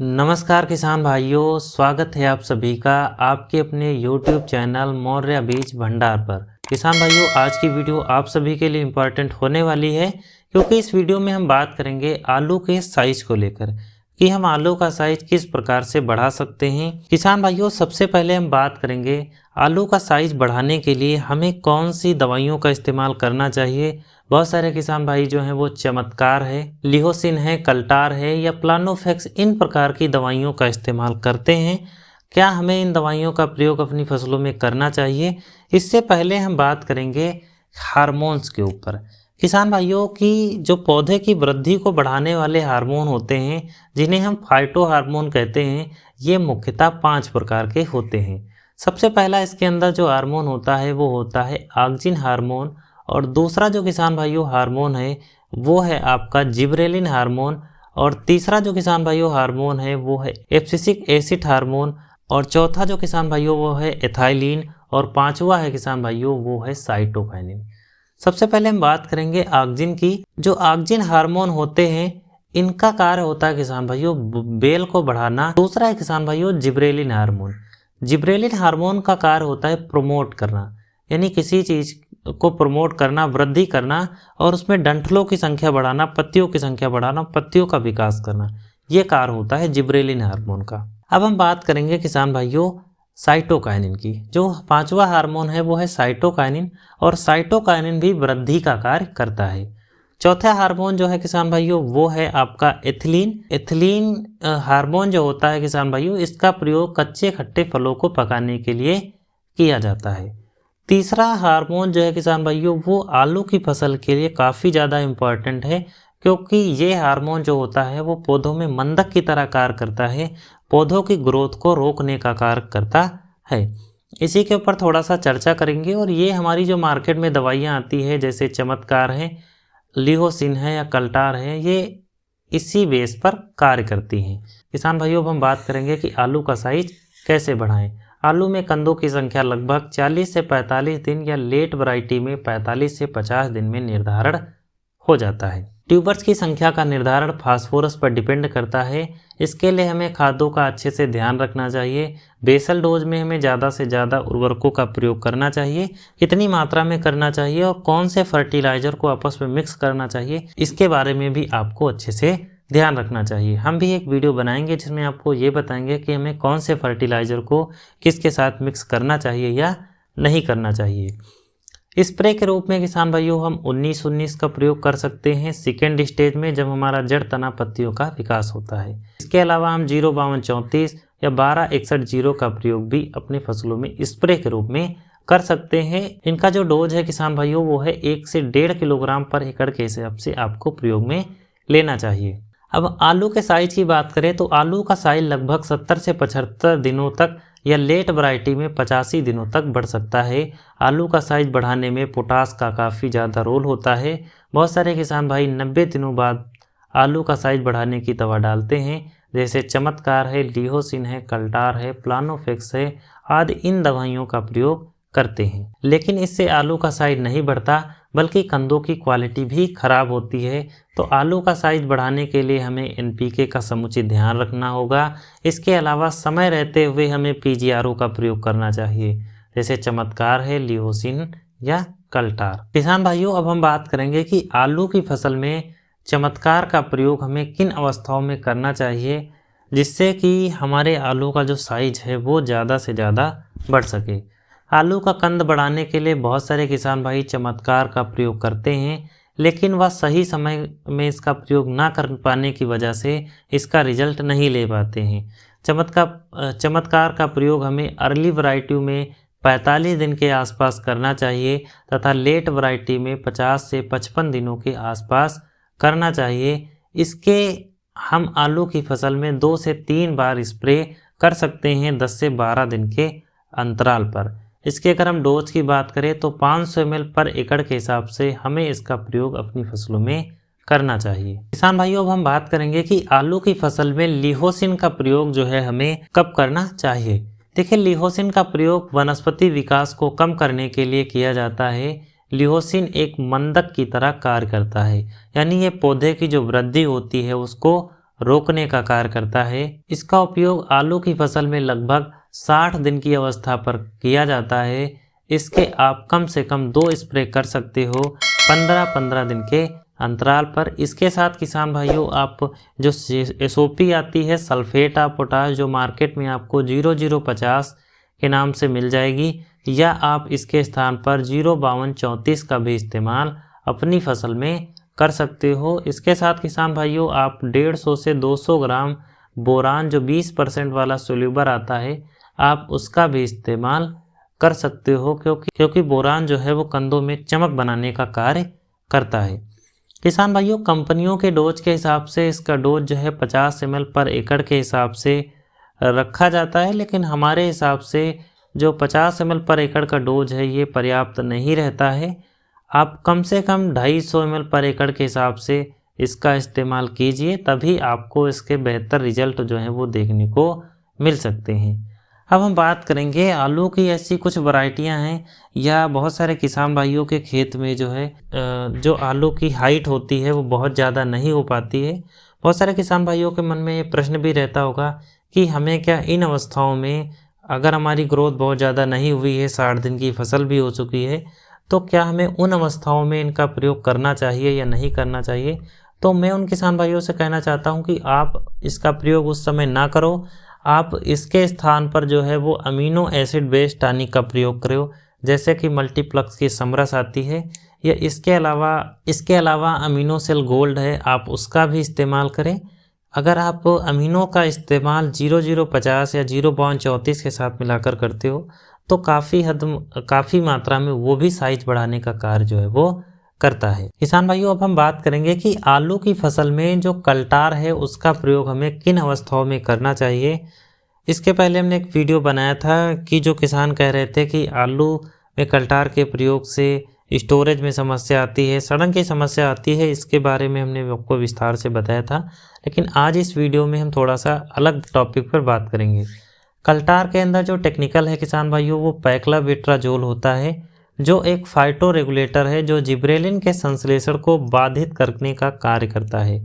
नमस्कार किसान भाइयों, स्वागत है आप सभी का आपके अपने YouTube चैनल मौर्य बीज भंडार पर। किसान भाइयों, आज की वीडियो आप सभी के लिए इम्पोर्टेंट होने वाली है क्योंकि इस वीडियो में हम बात करेंगे आलू के साइज को लेकर कि हम आलू का साइज किस प्रकार से बढ़ा सकते हैं। किसान भाइयों, सबसे पहले हम बात करेंगे आलू का साइज बढ़ाने के लिए हमें कौन सी दवाइयों का इस्तेमाल करना चाहिए। बहुत सारे किसान भाई जो हैं वो चमत्कार है, लिहोसिन है, कल्टार है या प्लानोफेक्स इन प्रकार की दवाइयों का इस्तेमाल करते हैं। क्या हमें इन दवाइयों का प्रयोग अपनी फसलों में करना चाहिए? इससे पहले हम बात करेंगे हार्मोन्स के ऊपर। किसान भाइयों की जो पौधे की वृद्धि को बढ़ाने वाले हार्मोन होते हैं जिन्हें हम फाइटो हार्मोन कहते हैं, ये मुख्यतः 5 प्रकार के होते हैं। सबसे पहला इसके अंदर जो हार्मोन होता है वो होता है ऑक्जिन हार्मोन, और दूसरा जो किसान भाइयों हार्मोन है वो है आपका जिबरेलिन हार्मोन, और तीसरा जो किसान भाइयों हार्मोन है वो है एब्सिसिक एसिड हार्मोन, और चौथा जो किसान भाइयों वो है एथाइलिन, और पांचवा है किसान भाइयों वो है साइटोकाइनिन। सबसे पहले हम बात करेंगे ऑक्जिन की। जो ऑक्जिन हार्मोन होते हैं इनका कार्य होता है किसान भाइयों बेल को बढ़ाना। दूसरा है किसान भाइयों जिबरेलिन हार्मोन। जिबरेलिन हार्मोन का कार्य होता है प्रमोट करना, यानी किसी चीज को प्रमोट करना, वृद्धि करना, और उसमें डंठलों की संख्या बढ़ाना, पत्तियों की संख्या बढ़ाना, पत्तियों का विकास करना, ये कार्य होता है जिबरेलिन हार्मोन का। अब हम बात करेंगे किसान भाइयों साइटोकाइनिन की। जो पांचवा हार्मोन है वो है साइटोकाइनिन, और साइटोकाइनिन भी वृद्धि का कार्य करता है। चौथा हार्मोन जो है किसान भाइयों वो है आपका एथिलीन। एथिलीन हार्मोन जो होता है किसान भाइयों, इसका प्रयोग कच्चे खट्टे फलों को पकाने के लिए किया जाता है। तीसरा हार्मोन जो है किसान भाइयों वो आलू की फसल के लिए काफ़ी ज़्यादा इम्पॉर्टेंट है, क्योंकि ये हार्मोन जो होता है वो पौधों में मंदक की तरह कार्य करता है, पौधों की ग्रोथ को रोकने का कार्य करता है। इसी के ऊपर थोड़ा सा चर्चा करेंगे, और ये हमारी जो मार्केट में दवाइयाँ आती है जैसे चमत्कार है, लिहोसिन है या कल्टार है, ये इसी बेस पर कार्य करती हैं। किसान भाइयों, अब हम बात करेंगे कि आलू का साइज कैसे बढ़ाएं। आलू में कंदों की संख्या लगभग 40 से 45 दिन या लेट वैरायटी में 45 से 50 दिन में निर्धारण हो जाता है। ट्यूबर्स की संख्या का निर्धारण फास्फोरस पर डिपेंड करता है। इसके लिए हमें खादों का अच्छे से ध्यान रखना चाहिए। बेसल डोज में हमें ज़्यादा से ज़्यादा उर्वरकों का प्रयोग करना चाहिए, कितनी मात्रा में करना चाहिए और कौन से फर्टिलाइजर को आपस में मिक्स करना चाहिए, इसके बारे में भी आपको अच्छे से ध्यान रखना चाहिए। हम भी एक वीडियो बनाएंगे जिसमें आपको ये बताएंगे कि हमें कौन से फर्टिलाइज़र को किसके साथ मिक्स करना चाहिए या नहीं करना चाहिए। स्प्रे के रूप में किसान भाइयों हम 19-19 का प्रयोग कर सकते हैं सेकेंड स्टेज में, जब हमारा जड़ तना पत्तियों का विकास होता है। इसके अलावा हम 05234 या 1261 का प्रयोग भी अपने फसलों में स्प्रे के रूप में कर सकते हैं। इनका जो डोज है किसान भाइयों वो है 1 से 1.5 किलोग्राम पर एकड़ के हिसाब से आपको प्रयोग में लेना चाहिए। अब आलू के साइज की बात करें तो आलू का साइज लगभग 70 से 75 दिनों तक या लेट वैरायटी में 85 दिनों तक बढ़ सकता है। आलू का साइज बढ़ाने में पोटास का काफ़ी ज़्यादा रोल होता है। बहुत सारे किसान भाई 90 दिनों बाद आलू का साइज बढ़ाने की दवा डालते हैं, जैसे चमत्कार है, लिहोसिन है, कल्टार है, प्लानोफेक्स है आदि इन दवाइयों का प्रयोग करते हैं। लेकिन इससे आलू का साइज नहीं बढ़ता बल्कि कंदों की क्वालिटी भी खराब होती है। तो आलू का साइज बढ़ाने के लिए हमें एनपीके का समुचित ध्यान रखना होगा। इसके अलावा समय रहते हुए हमें पीजीआरओ का प्रयोग करना चाहिए, जैसे चमत्कार है, लिहोसिन या कल्टार। किसान भाइयों, अब हम बात करेंगे कि आलू की फसल में चमत्कार का प्रयोग हमें किन अवस्थाओं में करना चाहिए जिससे कि हमारे आलू का जो साइज है वो ज़्यादा से ज़्यादा बढ़ सके। आलू का कंद बढ़ाने के लिए बहुत सारे किसान भाई चमत्कार का प्रयोग करते हैं, लेकिन वह सही समय में इसका प्रयोग ना कर पाने की वजह से इसका रिजल्ट नहीं ले पाते हैं। चमत्कार का प्रयोग हमें अर्ली वैरायटी में 45 दिन के आसपास करना चाहिए तथा लेट वैरायटी में 50 से 55 दिनों के आसपास करना चाहिए। इसके हम आलू की फसल में 2 से 3 बार स्प्रे कर सकते हैं 10 से 12 दिन के अंतराल पर। इसके अगर हम डोज की बात करें तो 500 ml पर एकड़ के हिसाब से हमें इसका प्रयोग अपनी फसलों में करना चाहिए। किसान भाइयों, अब हम बात करेंगे कि आलू की फसल में लिहोसिन का प्रयोग जो है हमें कब करना चाहिए। देखिए, लिहोसिन का प्रयोग वनस्पति विकास को कम करने के लिए किया जाता है। लिहोसिन एक मंदक की तरह कार्य करता है, यानी ये पौधे की जो वृद्धि होती है उसको रोकने का कार्य करता है। इसका उपयोग आलू की फसल में लगभग 60 दिन की अवस्था पर किया जाता है। इसके आप कम से कम 2 स्प्रे कर सकते हो 15-15 दिन के अंतराल पर। इसके साथ किसान भाइयों आप जो SOP आती है सल्फेट ऑफ पोटाश, जो मार्केट में आपको 0050 के नाम से मिल जाएगी, या आप इसके स्थान पर 05234 का भी इस्तेमाल अपनी फसल में कर सकते हो। इसके साथ किसान भाइयों आप 150 से 200 ग्राम बोरान जो 20% वाला सोल्यूबर आता है, आप उसका भी इस्तेमाल कर सकते हो, क्योंकि बोरान जो है वो कंदों में चमक बनाने का कार्य करता है। किसान भाइयों कंपनियों के डोज के हिसाब से इसका डोज जो है 50 ml पर एकड़ के हिसाब से रखा जाता है, लेकिन हमारे हिसाब से जो 50 ml पर एकड़ का डोज है ये पर्याप्त नहीं रहता है। आप कम से कम 250 ml पर एकड़ के हिसाब से इसका इस्तेमाल कीजिए, तभी आपको इसके बेहतर रिजल्ट जो हैं वो देखने को मिल सकते हैं। अब हम बात करेंगे आलू की ऐसी कुछ वैरायटियां हैं या बहुत सारे किसान भाइयों के खेत में जो है जो आलू की हाइट होती है वो बहुत ज़्यादा नहीं हो पाती है। बहुत सारे किसान भाइयों के मन में ये प्रश्न भी रहता होगा कि हमें क्या इन अवस्थाओं में, अगर हमारी ग्रोथ बहुत ज़्यादा नहीं हुई है, 60 दिन की फसल भी हो चुकी है, तो क्या हमें उन अवस्थाओं में इनका प्रयोग करना चाहिए या नहीं करना चाहिए। तो मैं उन किसान भाइयों से कहना चाहता हूं कि आप इसका प्रयोग उस समय ना करो। आप इसके स्थान पर जो है वो अमीनो एसिड बेस्ड टॉनिक का प्रयोग करो, जैसे कि मल्टीप्लक्स की समरस आती है, या इसके अलावा अमीनो सेल गोल्ड है, आप उसका भी इस्तेमाल करें। अगर आप अमीनो का इस्तेमाल 0050 या 05234 के साथ मिलाकर करते हो तो काफ़ी मात्रा में वो भी साइज बढ़ाने का कार्य जो है वो करता है। किसान भाइयों अब हम बात करेंगे कि आलू की फसल में जो कल्टार है उसका प्रयोग हमें किन अवस्थाओं में करना चाहिए। इसके पहले हमने एक वीडियो बनाया था कि जो किसान कह रहे थे कि आलू में कल्टार के प्रयोग से स्टोरेज में समस्या आती है, सड़न की समस्या आती है, इसके बारे में हमने आपको विस्तार से बताया था। लेकिन आज इस वीडियो में हम थोड़ा सा अलग टॉपिक पर बात करेंगे। कल्टार के अंदर जो टेक्निकल है किसान भाइयों वो पैक्लाविट्राजोल होता है, जो एक फाइटो रेगुलेटर है जो जिब्रेलिन के संश्लेषण को बाधित करने का कार्य करता है,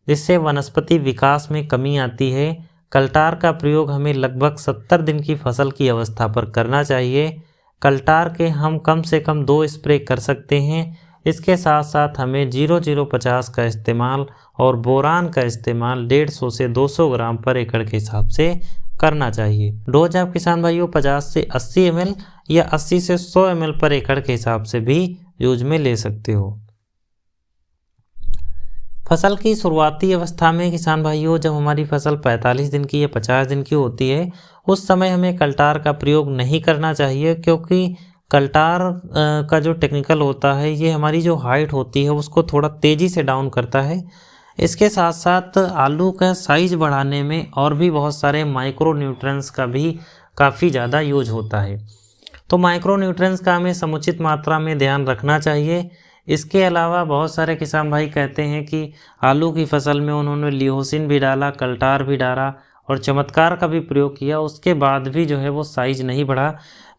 जिससे वनस्पति विकास में कमी आती है। कल्टार का प्रयोग हमें लगभग 70 दिन की फसल की अवस्था पर करना चाहिए। कल्टार के हम कम से कम 2 स्प्रे कर सकते हैं। इसके साथ साथ हमें 0050 का इस्तेमाल और बोरान का इस्तेमाल 150 से 200 ग्राम पर एकड़ के हिसाब से करना चाहिए। डोज आप किसान भाइयों 50 से 80 ml या 80 से 100 ml पर एकड़ के हिसाब से भी यूज में ले सकते हो। फसल की शुरुआती अवस्था में किसान भाइयों जब हमारी फसल 45 दिन की या 50 दिन की होती है, उस समय हमें कल्टार का प्रयोग नहीं करना चाहिए, क्योंकि कल्टार का जो टेक्निकल होता है ये हमारी जो हाइट होती है उसको थोड़ा तेज़ी से डाउन करता है। इसके साथ साथ आलू का साइज बढ़ाने में और भी बहुत सारे माइक्रो न्यूट्रिएंट्स का भी काफ़ी ज़्यादा यूज होता है, तो माइक्रो न्यूट्रिएंट्स का हमें समुचित मात्रा में ध्यान रखना चाहिए। इसके अलावा बहुत सारे किसान भाई कहते हैं कि आलू की फसल में उन्होंने लियोसिन भी डाला, कल्टार भी डाला और चमत्कार का भी प्रयोग किया, उसके बाद भी जो है वो साइज नहीं बढ़ा।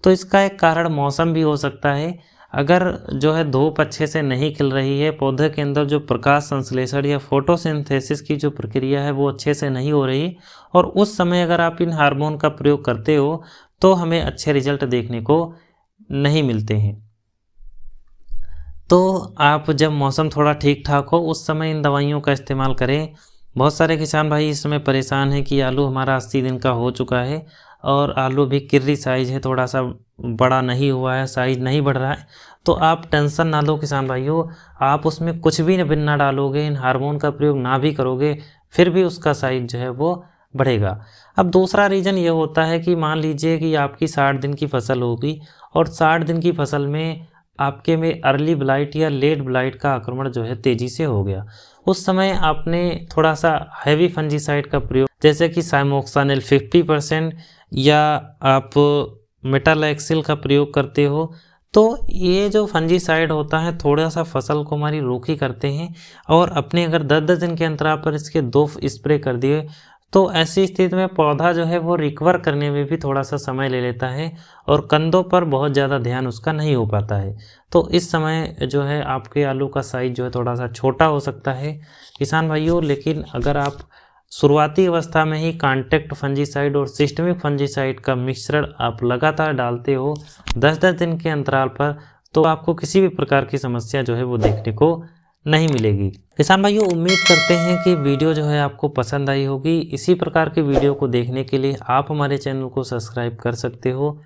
तो इसका एक कारण मौसम भी हो सकता है। अगर जो है धूप अच्छे से नहीं खिल रही है, पौधे के अंदर जो प्रकाश संश्लेषण या फोटोसिंथेसिस की जो प्रक्रिया है वो अच्छे से नहीं हो रही, और उस समय अगर आप इन हार्मोन का प्रयोग करते हो तो हमें अच्छे रिजल्ट देखने को नहीं मिलते हैं। तो आप जब मौसम थोड़ा ठीक ठाक हो उस समय इन दवाइयों का इस्तेमाल करें। बहुत सारे किसान भाई इस समय परेशान हैं कि आलू हमारा 80 दिन का हो चुका है और आलू भी किर्री साइज है, थोड़ा सा बड़ा नहीं हुआ है, साइज नहीं बढ़ रहा है। तो आप टेंशन ना लो किसान भाइयों, आप उसमें कुछ भी ना डालोगे, इन हार्मोन का प्रयोग ना भी करोगे, फिर भी उसका साइज जो है वो बढ़ेगा। अब दूसरा रीज़न ये होता है कि मान लीजिए कि आपकी 60 दिन की फसल होगी और 60 दिन की फसल में आपके में अर्ली ब्लाइट या लेट ब्लाइट का आक्रमण जो है तेज़ी से हो गया। उस समय आपने थोड़ा सा हैवी फंजीसाइड का प्रयोग जैसे कि साइमोक्सानिल 50% या आप मेटालैक्सिल का प्रयोग करते हो, तो ये जो फंजीसाइड होता है थोड़ा सा फसल को हमारी रोकी करते हैं, और अपने अगर 10-10 दिन के अंतराल पर इसके 2 स्प्रे कर दिए तो ऐसी स्थिति में पौधा जो है वो रिकवर करने में भी थोड़ा सा समय ले लेता है और कंदों पर बहुत ज़्यादा ध्यान उसका नहीं हो पाता है। तो इस समय जो है आपके आलू का साइज जो है थोड़ा सा छोटा हो सकता है किसान भाइयों। लेकिन अगर आप शुरुआती अवस्था में ही कॉन्टैक्ट फंजीसाइड और सिस्टमिक फंजीसाइड का मिश्रण आप लगातार डालते हो 10-10 दिन के अंतराल पर, तो आपको किसी भी प्रकार की समस्या जो है वो देखने को नहीं मिलेगी। किसान भाइयों, उम्मीद करते हैं कि वीडियो जो है आपको पसंद आई होगी। इसी प्रकार के वीडियो को देखने के लिए आप हमारे चैनल को सब्सक्राइब कर सकते हो।